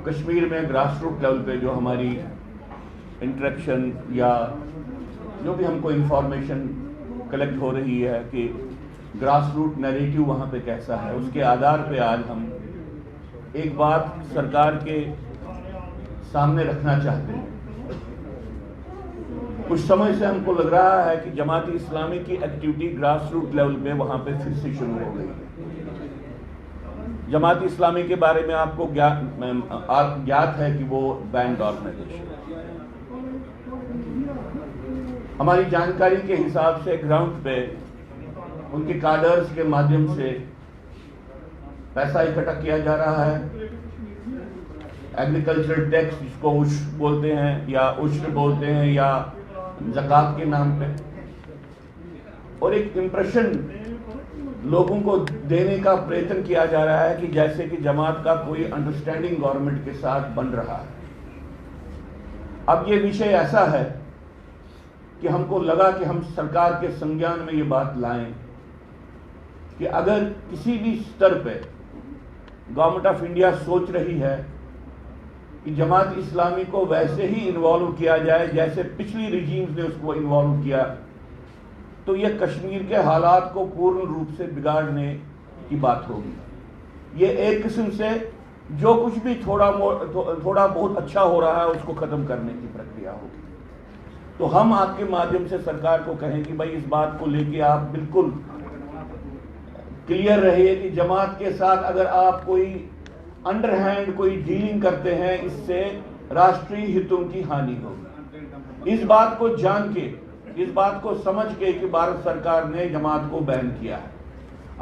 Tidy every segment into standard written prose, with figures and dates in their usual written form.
कश्मीर में grass root level पे जो हमारी इंटरेक्शन या जो भी हमको इंफॉर्मेशन कलेक्ट हो रही है कि ग्रास रूट नैरेटिव वहाँ पे कैसा है, उसके आधार पे आज हम एक बात सरकार के सामने रखना चाहते हैं। कुछ समय से हमको लग रहा है कि जमात इस्लामी की एक्टिविटी ग्रास रूट लेवल पे वहाँ पे फिर से शुरू हो गई है। जमात इस्लामी के बारे में आपको ज्ञात है कि वो बैंड ऑर्गेनाइजेशन है। हमारी जानकारी के हिसाब से ग्राउंड पे उनके कार्डर्स के माध्यम से पैसा इकट्ठा किया जा रहा है। एग्रीकल्चरल टैक्स जिसको उश्र बोलते हैं या उश्र बोलते हैं या ज़कात के नाम पे, और एक इम्प्रेशन लोगों को देने का प्रयत्न किया जा रहा है कि जैसे कि जमात का कोई अंडरस्टैंडिंग गवर्नमेंट के साथ बन रहा है। अब ये विषय ऐसा है कि हमको लगा कि हम सरकार के संज्ञान में ये बात लाएं कि अगर किसी भी स्तर पे गवर्नमेंट ऑफ इंडिया सोच रही है कि जमात इस्लामी को वैसे ही इन्वॉल्व किया जाए जैसे पिछली रिजीम्स ने उसको इन्वॉल्व किया, तो यह कश्मीर के हालात को पूर्ण रूप से बिगाड़ने की बात होगी। ये एक किस्म से जो कुछ भी थोड़ा बहुत अच्छा हो रहा है उसको खत्म करने की प्रक्रिया होगी। तो हम आपके माध्यम से सरकार को कहें कि भाई इस बात को लेके आप बिल्कुल क्लियर रहिए कि जमात के साथ अगर आप कोई अंडरहैंड कोई डीलिंग करते हैं, इससे राष्ट्रीय हितों की हानि होगी। इस बात को जान के, इस बात को समझ के कि भारत सरकार ने जमात को बैन किया है।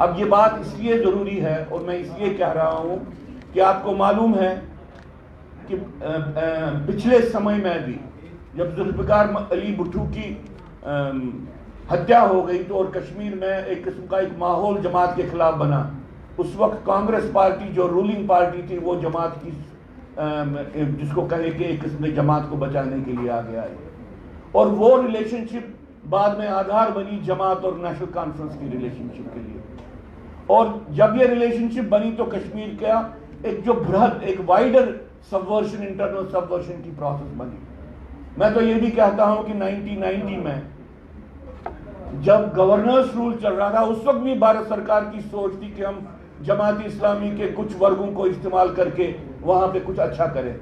अब ये बात इसलिए जरूरी है और मैं इसलिए कह रहा हूं कि आपको मालूम है कि पिछले समय में भी जब जुल्फ़िकार अली भुट्टो की हत्या हो गई तो और कश्मीर में एक किस्म का एक माहौल जमात के खिलाफ बना, उस वक्त कांग्रेस पार्टी जो रूलिंग पार्टी थी वो जमात की जिसको कहे कि एक किस्म से जमात को बचाने के लिए आगे आई, और वो रिलेशनशिप बाद में आधार बनी जमात और नेशनल कॉन्फ्रेंस की रिलेशनशिप के लिए। और जब ये रिलेशनशिप बनी तो कश्मीर का एक जो बृहद एक वाइडर सबवर्शन, इंटरनल सबवर्शन की प्रोसेस बनी। मैं तो ये भी कहता हूं कि 1990 में जब गवर्नर्स रूल चल रहा था उस वक्त भी भारत सरकार की सोच थी कि हम जमात इस्लामी के कुछ वर्गों को इस्तेमाल करके वहां पे कुछ अच्छा करें,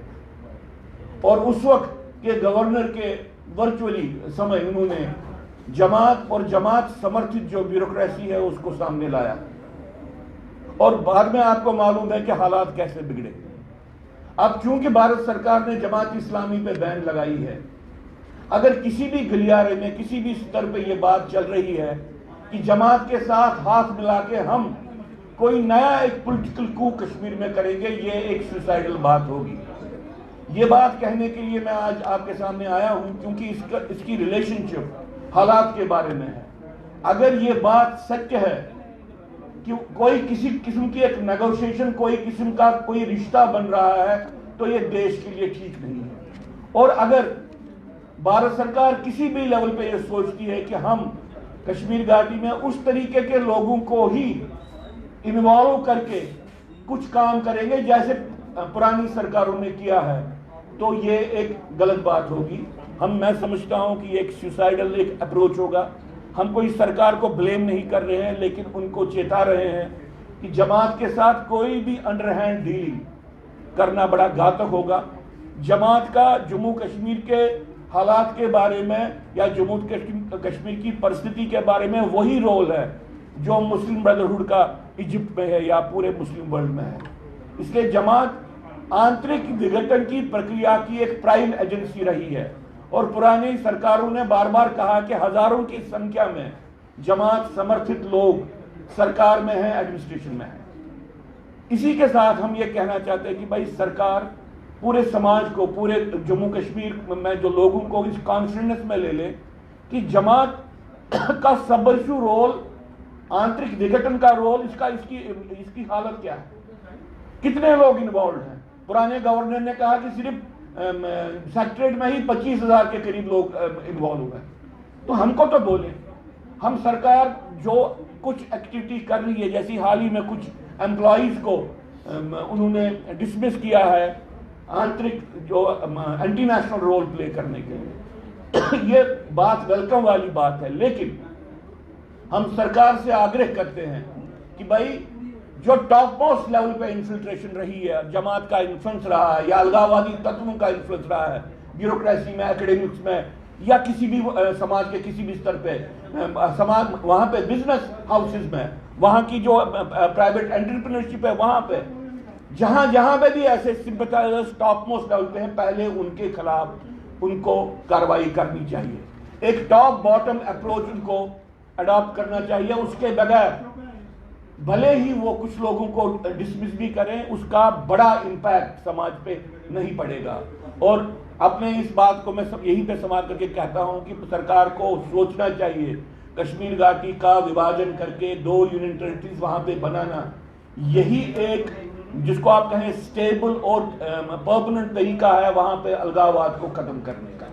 और उस वक्त के गवर्नर के वर्चुअली समय उन्होंने जमात और जमात समर्थित जो ब्यूरोक्रेसी है उसको सामने लाया, और बाद में आपको मालूम है कि हालात कैसे बिगड़े। अब चूंकि भारत सरकार ने जमात इस्लामी पे बैन लगाई है, अगर किसी भी गलियारे में किसी भी स्तर पे ये बात चल रही है कि जमात के साथ हाथ मिला के हम कोई नया एक पॉलिटिकल कू कश्मीर में करेंगे, ये एक सुसाइडल बात होगी। ये बात कहने के लिए मैं आज आपके सामने आया हूं क्योंकि इसकी रिलेशनशिप हालात के बारे में है। अगर ये बात सत्य है कि कोई किसी किस्म की एक नेगोशिएशन, कोई किस्म का कोई रिश्ता बन रहा है, तो ये देश के लिए ठीक नहीं है। और अगर भारत सरकार किसी भी लेवल पे ये सोचती है कि हम कश्मीर घाटी में उस तरीके के लोगों को ही इन्वॉल्व करके कुछ काम करेंगे जैसे पुरानी सरकारों ने किया है, तो ये एक गलत बात होगी। मैं समझता हूं कि एक सुसाइडल एक अप्रोच होगा। हम कोई सरकार को ब्लेम नहीं कर रहे हैं, लेकिन उनको चेता रहे हैं कि जमात के साथ कोई भी अंडरहैंड डीलिंग करना बड़ा घातक होगा। जमात का जम्मू कश्मीर के हालात के बारे में या जम्मू कश्मीर की परिस्थिति के बारे में वही रोल है जो मुस्लिम ब्रदरहुड का इजिप्ट में है या पूरे मुस्लिम वर्ल्ड में है। इसलिए जमात आंतरिक विघटन की प्रक्रिया की एक प्राइम एजेंसी रही है, और पुरानी सरकारों ने बार बार कहा कि हजारों की संख्या में जमात समर्थित लोग सरकार में है, एडमिनिस्ट्रेशन में है। इसी के साथ हम ये कहना चाहते हैं कि भाई सरकार पूरे समाज को, पूरे जम्मू कश्मीर में जो लोगों को इस कॉन्फिडेंस में ले ले कि जमात का सबवर्सिव रोल, आंतरिक विघटन का रोल, इसकी हालत क्या है, कितने लोग इन्वॉल्व हैं। पुराने गवर्नर ने कहा कि सिर्फ सेक्रेटरीट में ही 25,000 के करीब लोग इन्वॉल्व हुए। तो हमको तो बोले, हम सरकार जो कुछ एक्टिविटी कर रही है, जैसी हाल ही में कुछ एम्प्लॉइज को उन्होंने डिसमिस किया है, आंतरिक जो एंटी नेशनल रोल प्ले करने के लिए ये बात वेलकम वाली बात है। लेकिन हम सरकार से आग्रह करते हैं कि भाई जो टॉप मोस्ट लेवल पे इन्फिल्ट्रेशन रही है, जमात का इन्फ्लुएंस रहा है या अलगाववादी तत्वों का इन्फ्लुएंस रहा है ब्यूरोक्रेसी में, एकेडमिक्स में या किसी भी समाज के किसी भी स्तर पे, समाज वहां पे बिजनेस हाउसेज में, वहां की जो प्राइवेट एंटरप्रेन्योरशिप है वहां पे, जहां जहां पे भी ऐसे सिंपैथाइजर्स टॉप मोस्ट लेवल पे हैं, पहले उनके खिलाफ उनको कार्रवाई करनी चाहिए। एक टॉप बॉटम अप्रोच उनको अडॉप्ट करना चाहिए। उसके बगैर भले ही वो कुछ लोगों को डिसमिस भी करें, उसका बड़ा इम्पैक्ट समाज पे नहीं पड़ेगा। और अपने इस बात को मैं सब यहीं पे समाप्त करके कहता हूं कि सरकार को सोचना चाहिए कश्मीर घाटी का विभाजन करके 2 यूनियन टेरिटरीज वहां पे बनाना, यही एक जिसको आप कहें स्टेबल और परमानेंट तरीका है वहां पे अलगाववाद को खत्म करने का।